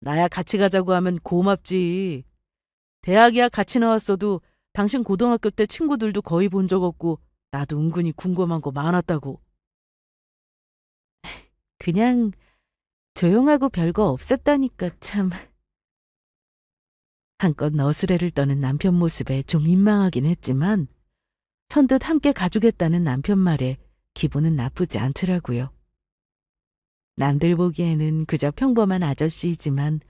나야 같이 가자고 하면 고맙지. 대학이야 같이 나왔어도 당신 고등학교 때 친구들도 거의 본 적 없고 나도 은근히 궁금한 거 많았다고. 그냥 조용하고 별거 없었다니까 참. 한껏 너스레를 떠는 남편 모습에 좀 민망하긴 했지만 선뜻 함께 가주겠다는 남편 말에 기분은 나쁘지 않더라고요. 남들 보기에는 그저 평범한 아저씨이지만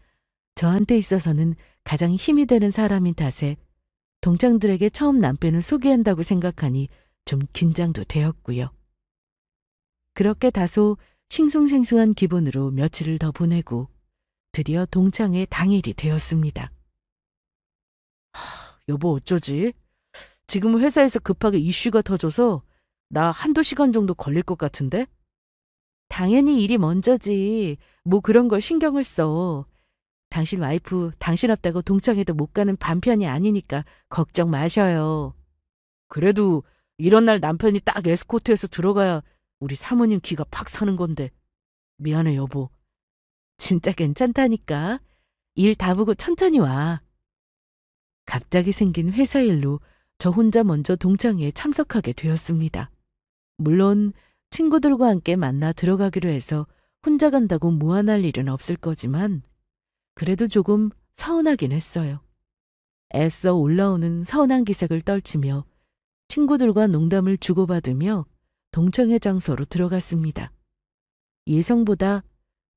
저한테 있어서는 가장 힘이 되는 사람인 탓에 동창들에게 처음 남편을 소개한다고 생각하니 좀 긴장도 되었고요. 그렇게 다소 싱숭생숭한 기분으로 며칠을 더 보내고 드디어 동창회 당일이 되었습니다. 여보 어쩌지? 지금 회사에서 급하게 이슈가 터져서 나 한두 시간 정도 걸릴 것 같은데? 당연히 일이 먼저지. 뭐 그런 걸 신경을 써. 당신 와이프 당신 없다고 동창회도 못 가는 반편이 아니니까 걱정 마셔요. 그래도 이런 날 남편이 딱 에스코트해서 들어가야 우리 사모님 기가 팍 사는 건데. 미안해 여보. 진짜 괜찮다니까. 일 다 보고 천천히 와. 갑자기 생긴 회사 일로 저 혼자 먼저 동창회에 참석하게 되었습니다. 물론 친구들과 함께 만나 들어가기로 해서 혼자 간다고 무안할 일은 없을 거지만 그래도 조금 서운하긴 했어요. 애써 올라오는 서운한 기색을 떨치며 친구들과 농담을 주고받으며 동창회 장소로 들어갔습니다. 예상보다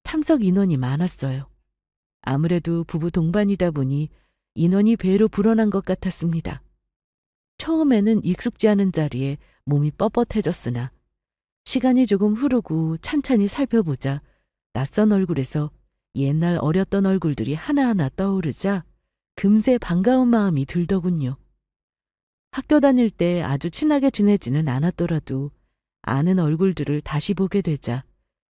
참석 인원이 많았어요. 아무래도 부부 동반이다 보니 인원이 배로 불어난 것 같았습니다. 처음에는 익숙지 않은 자리에 몸이 뻣뻣해졌으나 시간이 조금 흐르고 찬찬히 살펴보자 낯선 얼굴에서 옛날 어렸던 얼굴들이 하나하나 떠오르자 금세 반가운 마음이 들더군요. 학교 다닐 때 아주 친하게 지내지는 않았더라도 아는 얼굴들을 다시 보게 되자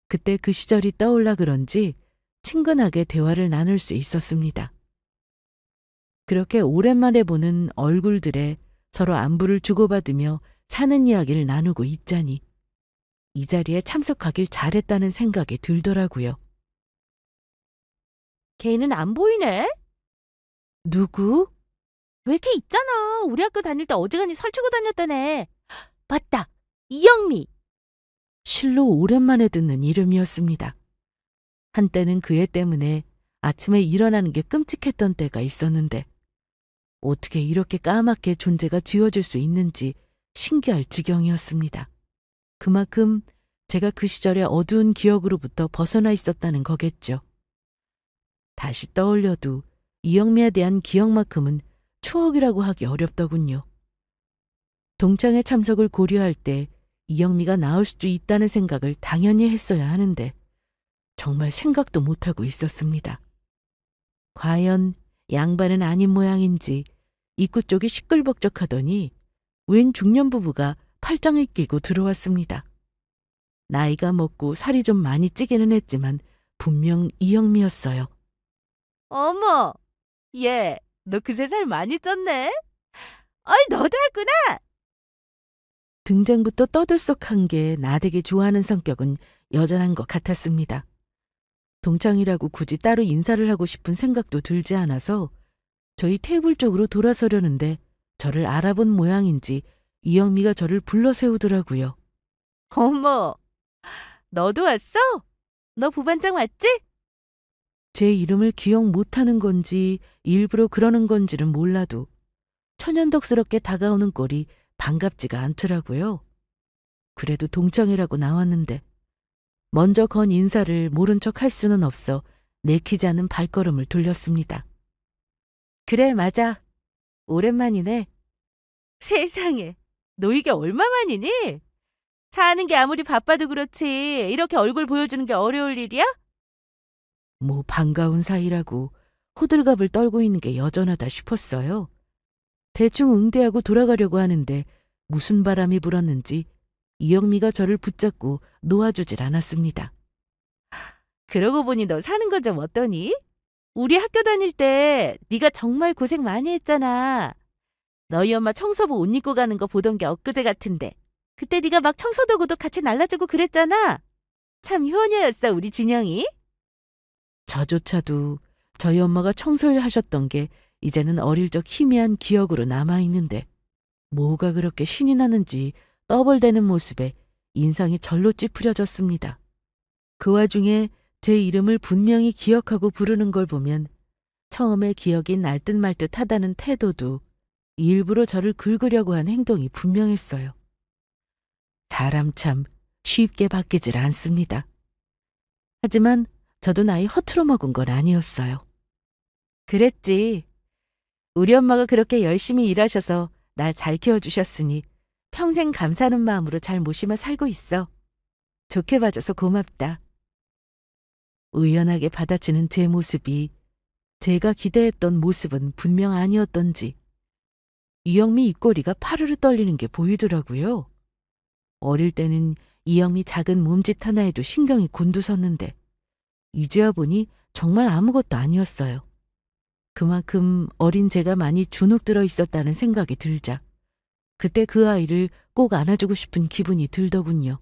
그때 그 시절이 떠올라 그런지 친근하게 대화를 나눌 수 있었습니다. 그렇게 오랜만에 보는 얼굴들에 서로 안부를 주고받으며 사는 이야기를 나누고 있자니 이 자리에 참석하길 잘했다는 생각이 들더라고요. 걔는 안 보이네? 누구? 왜 걔 있잖아. 우리 학교 다닐 때 어지간히 설치고 다녔던 애. 맞다. 이영미. 실로 오랜만에 듣는 이름이었습니다. 한때는 그 애 때문에 아침에 일어나는 게 끔찍했던 때가 있었는데 어떻게 이렇게 까맣게 존재가 지워질 수 있는지 신기할 지경이었습니다. 그만큼 제가 그 시절의 어두운 기억으로부터 벗어나 있었다는 거겠죠. 다시 떠올려도 이영미에 대한 기억만큼은 추억이라고 하기 어렵더군요. 동창회 참석을 고려할 때 이영미가 나올 수도 있다는 생각을 당연히 했어야 하는데 정말 생각도 못하고 있었습니다. 과연 양반은 아닌 모양인지 입구 쪽이 시끌벅적하더니 웬 중년 부부가 팔짱을 끼고 들어왔습니다. 나이가 먹고 살이 좀 많이 찌기는 했지만 분명 이영미였어요. 어머, 얘, 너 그새 살 많이 쪘네? 어이, 너도 왔구나. 등장부터 떠들썩한 게 나되게 좋아하는 성격은 여전한 것 같았습니다. 동창이라고 굳이 따로 인사를 하고 싶은 생각도 들지 않아서 저희 테이블 쪽으로 돌아서려는데 저를 알아본 모양인지 이영미가 저를 불러 세우더라고요. 어머, 너도 왔어? 너 부반장 맞지? 제 이름을 기억 못하는 건지 일부러 그러는 건지는 몰라도 천연덕스럽게 다가오는 꼴이 반갑지가 않더라고요. 그래도 동창이라고 나왔는데 먼저 건 인사를 모른 척 할 수는 없어 내키지 않은 발걸음을 돌렸습니다. 그래, 맞아. 오랜만이네. 세상에, 너 이게 얼마만이니? 사는 게 아무리 바빠도 그렇지 이렇게 얼굴 보여주는 게 어려울 일이야? 뭐 반가운 사이라고 호들갑을 떨고 있는 게 여전하다 싶었어요. 대충 응대하고 돌아가려고 하는데 무슨 바람이 불었는지 이영미가 저를 붙잡고 놓아주질 않았습니다. 그러고 보니 너 사는 거 좀 어떠니? 우리 학교 다닐 때 네가 정말 고생 많이 했잖아. 너희 엄마 청소부 옷 입고 가는 거 보던 게 엊그제 같은데 그때 네가 막 청소도구도 같이 날라주고 그랬잖아. 참 효녀였어 우리 진영이. 저조차도 저희 엄마가 청소를 하셨던 게 이제는 어릴 적 희미한 기억으로 남아있는데 뭐가 그렇게 신이 나는지 떠벌대는 모습에 인상이 절로 찌푸려졌습니다. 그 와중에 제 이름을 분명히 기억하고 부르는 걸 보면 처음에 기억이 날 듯 말 듯 하다는 태도도 일부러 저를 긁으려고 한 행동이 분명했어요. 사람 참 쉽게 바뀌질 않습니다. 하지만 저도 나이 허투루 먹은 건 아니었어요. 그랬지. 우리 엄마가 그렇게 열심히 일하셔서 날 잘 키워주셨으니 평생 감사하는 마음으로 잘 모시며 살고 있어. 좋게 봐줘서 고맙다. 의연하게 받아치는 제 모습이 제가 기대했던 모습은 분명 아니었던지 이영미 입꼬리가 파르르 떨리는 게 보이더라고요. 어릴 때는 이영미 작은 몸짓 하나에도 신경이 곤두섰는데 이제야 보니 정말 아무것도 아니었어요. 그만큼 어린 제가 많이 주눅 들어 있었다는 생각이 들자 그때 그 아이를 꼭 안아주고 싶은 기분이 들더군요.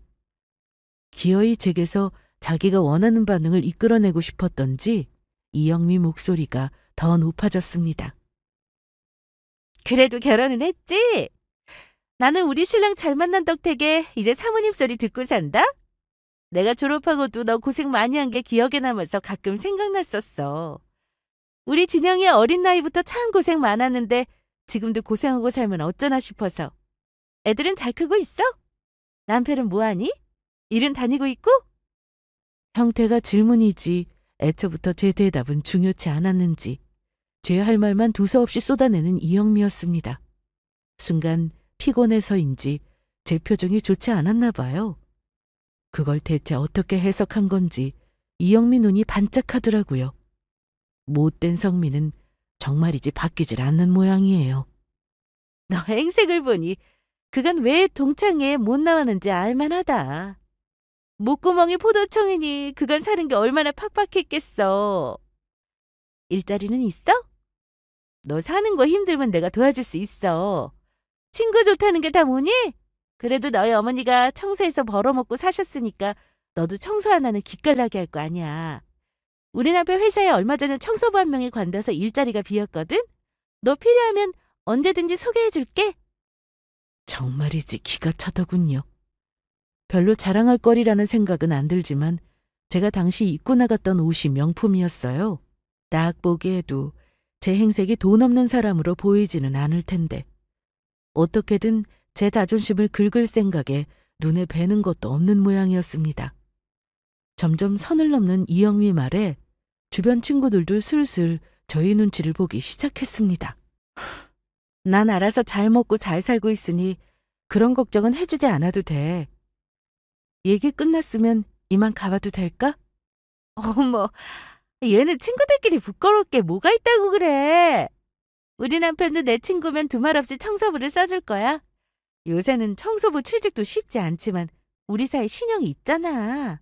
기어이 제게서 자기가 원하는 반응을 이끌어내고 싶었던지 이영미 목소리가 더 높아졌습니다. 그래도 결혼은 했지? 나는 우리 신랑 잘 만난 덕택에 이제 사모님 소리 듣고 산다? 내가 졸업하고도 너 고생 많이 한 게 기억에 남아서 가끔 생각났었어. 우리 진영이 어린 나이부터 참 고생 많았는데 지금도 고생하고 살면 어쩌나 싶어서. 애들은 잘 크고 있어? 남편은 뭐하니? 일은 다니고 있고? 형태가 질문이지 애초부터 제 대답은 중요치 않았는지 제 할 말만 두서없이 쏟아내는 이영미였습니다. 순간 피곤해서인지 제 표정이 좋지 않았나 봐요. 그걸 대체 어떻게 해석한 건지 이영미 눈이 반짝하더라고요. 못된 성미는 정말이지 바뀌질 않는 모양이에요. 너 행색을 보니 그간 왜 동창회에 못 나왔는지 알만하다. 목구멍이 포도청이니 그간 사는 게 얼마나 팍팍했겠어. 일자리는 있어? 너 사는 거 힘들면 내가 도와줄 수 있어. 친구 좋다는 게 다 뭐니? 그래도 너희 어머니가 청소해서 벌어먹고 사셨으니까 너도 청소 하나는 기깔나게 할 거 아니야. 우리 남편 회사에 얼마 전에 청소부 한 명이 관둬서 일자리가 비었거든? 너 필요하면 언제든지 소개해줄게. 정말이지 기가 차더군요. 별로 자랑할 거리라는 생각은 안 들지만 제가 당시 입고 나갔던 옷이 명품이었어요. 딱 보기에도 제 행색이 돈 없는 사람으로 보이지는 않을 텐데 어떻게든 제 자존심을 긁을 생각에 눈에 뵈는 것도 없는 모양이었습니다. 점점 선을 넘는 이영미 말에 주변 친구들도 슬슬 저희 눈치를 보기 시작했습니다. 난 알아서 잘 먹고 잘 살고 있으니 그런 걱정은 해주지 않아도 돼. 얘기 끝났으면 이만 가봐도 될까? 어머, 얘는 친구들끼리 부끄러울 게 뭐가 있다고 그래. 우리 남편도 내 친구면 두말 없이 청소부를 써줄 거야. 요새는 청소부 취직도 쉽지 않지만 우리 사이 신형이 있잖아.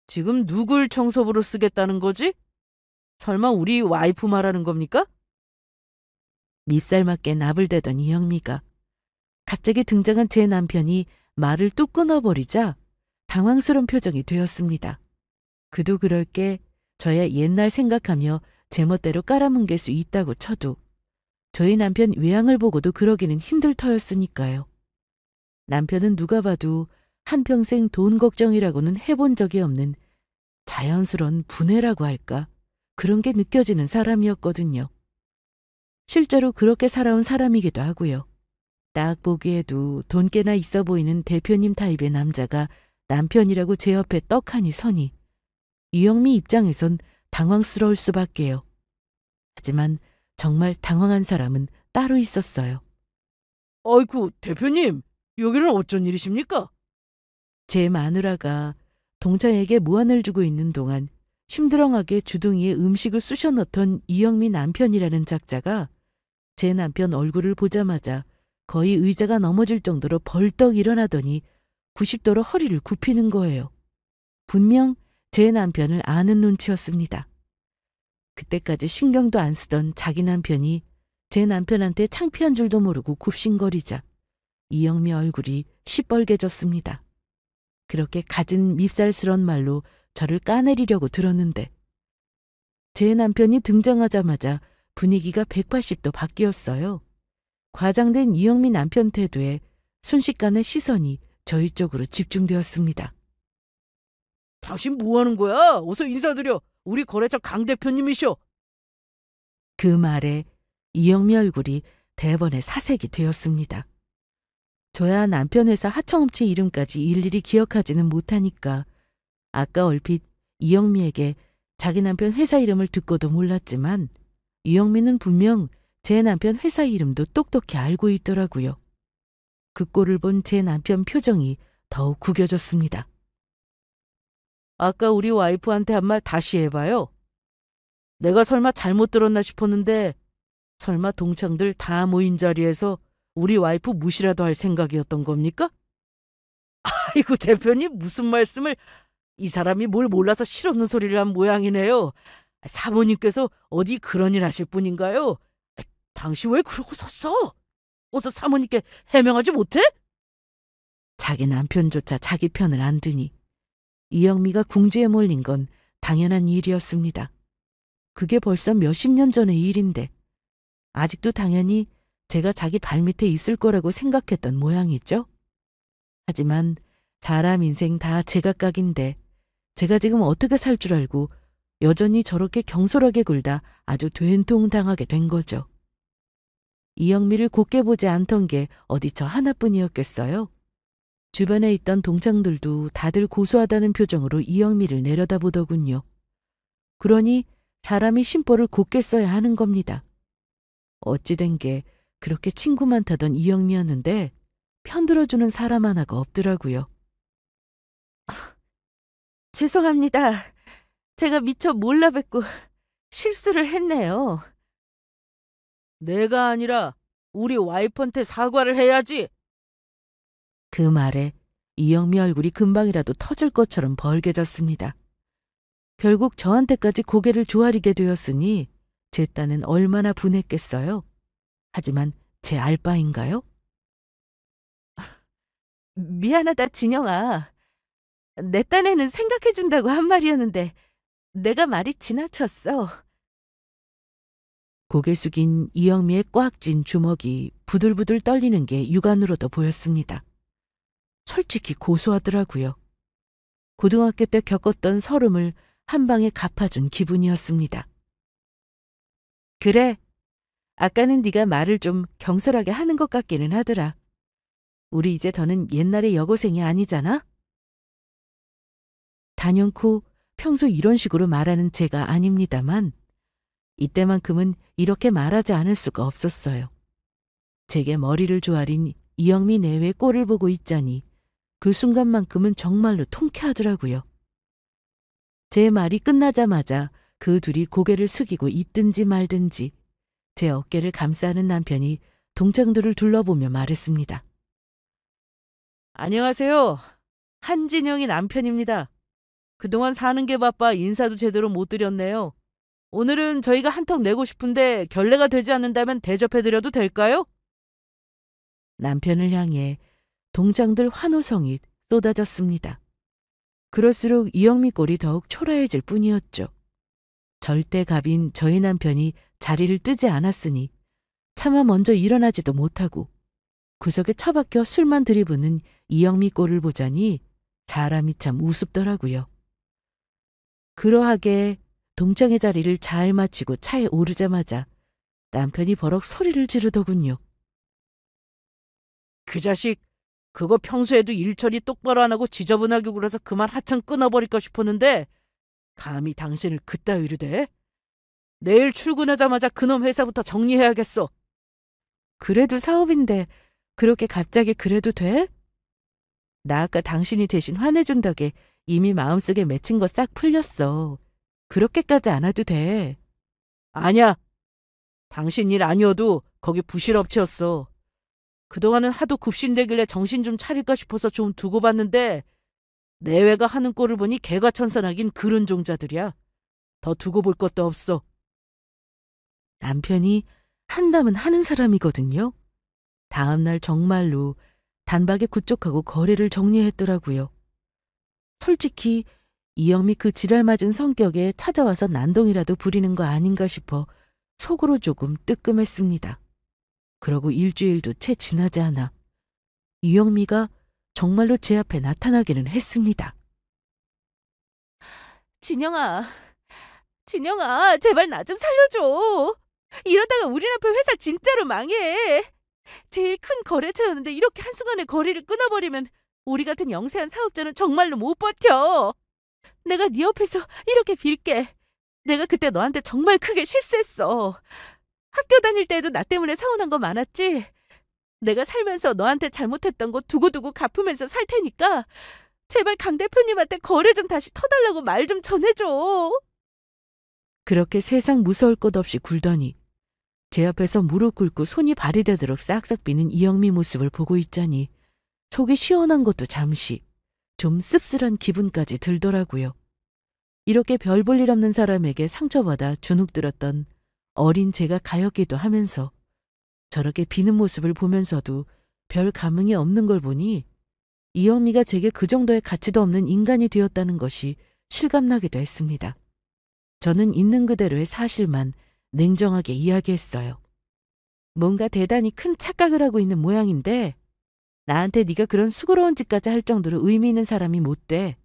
지금 누굴 청소부로 쓰겠다는 거지? 설마 우리 와이프 말하는 겁니까? 밉살맞게 나불대던 이영미가 갑자기 등장한 제 남편이 말을 뚝 끊어버리자 당황스러운 표정이 되었습니다. 그도 그럴 게 저야 옛날 생각하며 제멋대로 깔아뭉갤 수 있다고 쳐도 저희 남편 외양을 보고도 그러기는 힘들 터였으니까요. 남편은 누가 봐도 한평생 돈 걱정이라고는 해본 적이 없는 자연스러운 분해라고 할까? 그런 게 느껴지는 사람이었거든요. 실제로 그렇게 살아온 사람이기도 하고요. 딱 보기에도 돈 꽤나 있어 보이는 대표님 타입의 남자가 남편이라고 제 옆에 떡하니 서니 이영미 입장에선 당황스러울 수밖에요. 하지만 정말 당황한 사람은 따로 있었어요. 아이고 대표님, 여기는 어쩐 일이십니까? 제 마누라가 동창에게 무안을 주고 있는 동안 심드렁하게 주둥이에 음식을 쑤셔 넣던 이영미 남편이라는 작자가 제 남편 얼굴을 보자마자 거의 의자가 넘어질 정도로 벌떡 일어나더니 90도로 허리를 굽히는 거예요. 분명 제 남편을 아는 눈치였습니다. 그때까지 신경도 안 쓰던 자기 남편이 제 남편한테 창피한 줄도 모르고 굽신거리자 이영미 얼굴이 시뻘개졌습니다. 그렇게 갖은 밉살스런 말로 저를 까내리려고 들었는데 제 남편이 등장하자마자 분위기가 180도 바뀌었어요. 과장된 이영미 남편 태도에 순식간에 시선이 저희 쪽으로 집중되었습니다. 당신 뭐 하는 거야? 어서 인사드려. 우리 거래처 강 대표님이셔. 그 말에 이영미 얼굴이 대번에 사색이 되었습니다. 저야 남편 회사 하청업체 이름까지 일일이 기억하지는 못하니까 아까 얼핏 이영미에게 자기 남편 회사 이름을 듣고도 몰랐지만 이영미는 분명 제 남편 회사 이름도 똑똑히 알고 있더라고요. 그 꼴을 본 제 남편 표정이 더욱 구겨졌습니다. 아까 우리 와이프한테 한 말 다시 해봐요. 내가 설마 잘못 들었나 싶었는데 설마 동창들 다 모인 자리에서 우리 와이프 무시라도 할 생각이었던 겁니까? 아이고 대표님 무슨 말씀을. 이 사람이 뭘 몰라서 실없는 소리를 한 모양이네요. 사모님께서 어디 그런 일 하실 분인가요? 당신 왜 그러고 섰어? 어서 사모님께 해명하지 못해? 자기 남편조차 자기 편을 안 드니 이영미가 궁지에 몰린 건 당연한 일이었습니다. 그게 벌써 몇십 년 전의 일인데 아직도 당연히 제가 자기 발밑에 있을 거라고 생각했던 모양이죠. 하지만 사람 인생 다 제각각인데 제가 지금 어떻게 살 줄 알고 여전히 저렇게 경솔하게 굴다 아주 된통당하게 된 거죠. 이영미를 곱게 보지 않던 게 어디 저 하나뿐이었겠어요. 주변에 있던 동창들도 다들 고소하다는 표정으로 이영미를 내려다보더군요. 그러니 사람이 심보를 곱게 써야 하는 겁니다. 어찌된 게 그렇게 친구 많다던 이영미였는데 편들어주는 사람 하나가 없더라고요. 죄송합니다. 제가 미처 몰라 뵙고 실수를 했네요. 내가 아니라 우리 와이프한테 사과를 해야지. 그 말에 이영미 얼굴이 금방이라도 터질 것처럼 벌개졌습니다. 결국 저한테까지 고개를 조아리게 되었으니 제 딴은 얼마나 분했겠어요. 하지만 제 알바인가요? 미안하다, 진영아. 내 딴에는 생각해준다고 한 말이었는데 내가 말이 지나쳤어. 고개 숙인 이영미의 꽉 쥔 주먹이 부들부들 떨리는 게 육안으로도 보였습니다. 솔직히 고소하더라고요. 고등학교 때 겪었던 서름을 한 방에 갚아준 기분이었습니다. 그래, 아까는 네가 말을 좀 경솔하게 하는 것 같기는 하더라. 우리 이제 더는 옛날의 여고생이 아니잖아? 단연코 평소 이런 식으로 말하는 제가 아닙니다만 이때만큼은 이렇게 말하지 않을 수가 없었어요. 제게 머리를 조아린 이영미 내외의 꼴을 보고 있자니 그 순간만큼은 정말로 통쾌하더라고요. 제 말이 끝나자마자 그 둘이 고개를 숙이고 있든지 말든지 제 어깨를 감싸는 남편이 동창들을 둘러보며 말했습니다. 안녕하세요. 한진영이 남편입니다. 그동안 사는 게 바빠 인사도 제대로 못 드렸네요. 오늘은 저희가 한턱 내고 싶은데 결례가 되지 않는다면 대접해드려도 될까요? 남편을 향해 동창들 환호성이 쏟아졌습니다. 그럴수록 이영미 꼴이 더욱 초라해질 뿐이었죠. 절대 갑인 저희 남편이 자리를 뜨지 않았으니 차마 먼저 일어나지도 못하고 구석에 처박혀 술만 들이부는 이영미 꼴을 보자니 사람이 참 우습더라고요. 그러하게 동창의 자리를 잘 마치고 차에 오르자마자 남편이 버럭 소리를 지르더군요. 그 자식, 그거 평소에도 일처리 똑바로 안 하고 지저분하게 굴어서 그만 하찮 끊어버릴까 싶었는데 감히 당신을 그따위로 대? 내일 출근하자마자 그놈 회사부터 정리해야겠어. 그래도 사업인데 그렇게 갑자기 그래도 돼? 나 아까 당신이 대신 화내준 덕에 이미 마음속에 맺힌 거 싹 풀렸어. 그렇게까지 안 해도 돼. 아니야. 당신 일 아니어도 거기 부실업체였어. 그동안은 하도 굽신대길래 정신 좀 차릴까 싶어서 좀 두고 봤는데 내외가 하는 꼴을 보니 개과천선하긴 그런 종자들이야. 더 두고 볼 것도 없어. 남편이 한다면 하는 사람이거든요. 다음날 정말로 단박에 구쪽하고 거래를 정리했더라고요. 솔직히 이영미 그 지랄맞은 성격에 찾아와서 난동이라도 부리는 거 아닌가 싶어 속으로 조금 뜨끔했습니다. 그러고 일주일도 채 지나지 않아 이영미가 정말로 제 앞에 나타나기는 했습니다. 진영아, 제발 나 좀 살려줘. 이러다가 우리 남편 회사 진짜로 망해. 제일 큰 거래처였는데 이렇게 한순간에 거리를 끊어버리면 우리 같은 영세한 사업자는 정말로 못 버텨. 내가 네 옆에서 이렇게 빌게. 내가 그때 너한테 정말 크게 실수했어. 학교 다닐 때에도 나 때문에 서운한 거 많았지? 내가 살면서 너한테 잘못했던 거 두고두고 갚으면서 살 테니까 제발 강 대표님한테 거래 좀 다시 터달라고 말 좀 전해줘. 그렇게 세상 무서울 것 없이 굴더니 제 앞에서 무릎 꿇고 손이 발이 되도록 싹싹 비는 이영미 모습을 보고 있자니 속이 시원한 것도 잠시 좀 씁쓸한 기분까지 들더라고요. 이렇게 별 볼 일 없는 사람에게 상처받아 주눅들었던 어린 제가 가엾기도 하면서 저렇게 비는 모습을 보면서도 별 감흥이 없는 걸 보니 이영미가 제게 그 정도의 가치도 없는 인간이 되었다는 것이 실감나기도 했습니다. 저는 있는 그대로의 사실만 냉정하게 이야기했어요. 뭔가 대단히 큰 착각을 하고 있는 모양인데 나한테 네가 그런 수고로운 짓까지 할 정도로 의미 있는 사람이 못 돼.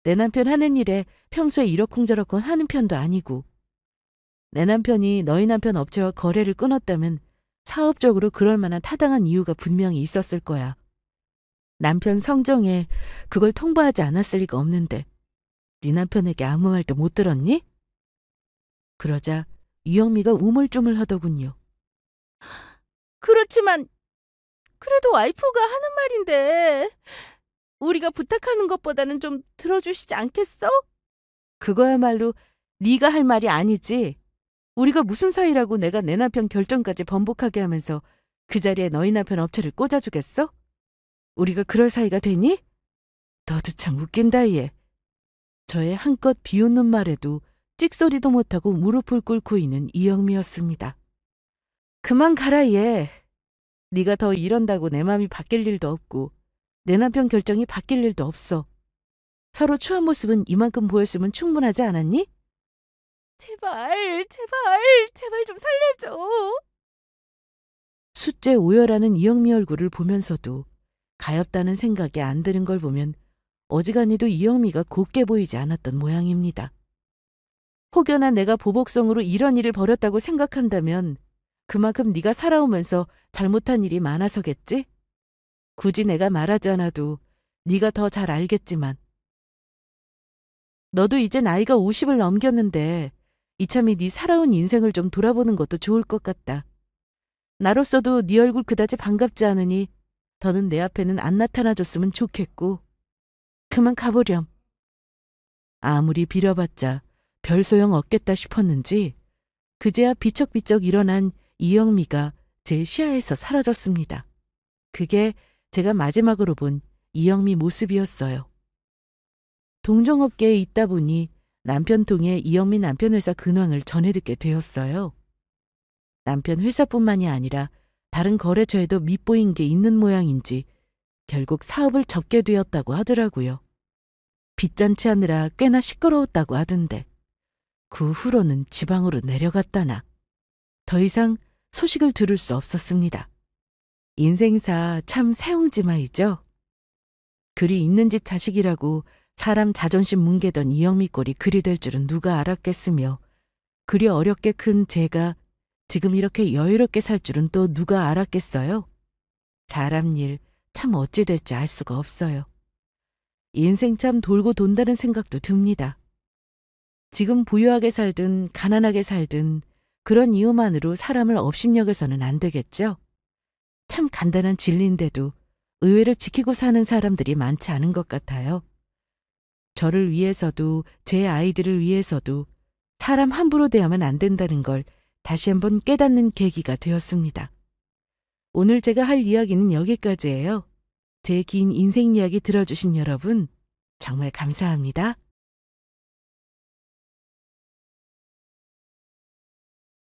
내 남편 하는 일에 평소에 이러쿵저러쿵 하는 편도 아니고 내 남편이 너희 남편 업체와 거래를 끊었다면 사업적으로 그럴 만한 타당한 이유가 분명히 있었을 거야. 남편 성정에 그걸 통보하지 않았을 리가 없는데 네 남편에게 아무 말도 못 들었니? 그러자 이영미가 우물쭈물 하더군요. 그렇지만 그래도 와이프가 하는 말인데 우리가 부탁하는 것보다는 좀 들어주시지 않겠어? 그거야말로 네가 할 말이 아니지. 우리가 무슨 사이라고 내가 내 남편 결정까지 번복하게 하면서 그 자리에 너희 남편 업체를 꽂아주겠어? 우리가 그럴 사이가 되니? 너도 참 웃긴다 얘. 저의 한껏 비웃는 말에도 찍소리도 못하고 무릎을 꿇고 있는 이영미였습니다. 그만 가라 얘. 네가 더 이런다고 내 맘이 바뀔 일도 없고 내 남편 결정이 바뀔 일도 없어. 서로 추한 모습은 이만큼 보였으면 충분하지 않았니? 제발 좀 살려줘. 숫제 오열하는 이영미 얼굴을 보면서도 가엾다는 생각이 안 드는 걸 보면 어지간히도 이영미가 곱게 보이지 않았던 모양입니다. 혹여나 내가 보복성으로 이런 일을 벌였다고 생각한다면 그만큼 네가 살아오면서 잘못한 일이 많아서겠지? 굳이 내가 말하지 않아도 네가 더 잘 알겠지만 너도 이제 나이가 50을 넘겼는데 이참에 네 살아온 인생을 좀 돌아보는 것도 좋을 것 같다. 나로서도 네 얼굴 그다지 반갑지 않으니 더는 내 앞에는 안 나타나줬으면 좋겠고 그만 가보렴. 아무리 빌어봤자 별 소용 없겠다 싶었는지 그제야 비척비척 일어난 이영미가 제 시야에서 사라졌습니다. 그게 제가 마지막으로 본 이영미 모습이었어요. 동종업계에 있다 보니 남편 통해 이영미 남편 회사 근황을 전해 듣게 되었어요. 남편 회사뿐만이 아니라 다른 거래처에도 밉보인 게 있는 모양인지 결국 사업을 접게 되었다고 하더라고요. 빚잔치 하느라 꽤나 시끄러웠다고 하던데 그 후로는 지방으로 내려갔다나 더 이상 소식을 들을 수 없었습니다. 인생사 참 새옹지마이죠. 그리 있는 집 자식이라고 사람 자존심 뭉개던 이영미 꼴이 그리 될 줄은 누가 알았겠으며 그리 어렵게 큰 제가 지금 이렇게 여유롭게 살 줄은 또 누가 알았겠어요. 사람 일 참 어찌 될지 알 수가 없어요. 인생 참 돌고 돈다는 생각도 듭니다. 지금 부유하게 살든 가난하게 살든 그런 이유만으로 사람을 업신여겨서는 안 되겠죠. 참 간단한 진리인데도 의외로 지키고 사는 사람들이 많지 않은 것 같아요. 저를 위해서도 제 아이들을 위해서도 사람 함부로 대하면 안 된다는 걸 다시 한번 깨닫는 계기가 되었습니다. 오늘 제가 할 이야기는 여기까지예요. 제 긴 인생 이야기 들어주신 여러분 정말 감사합니다.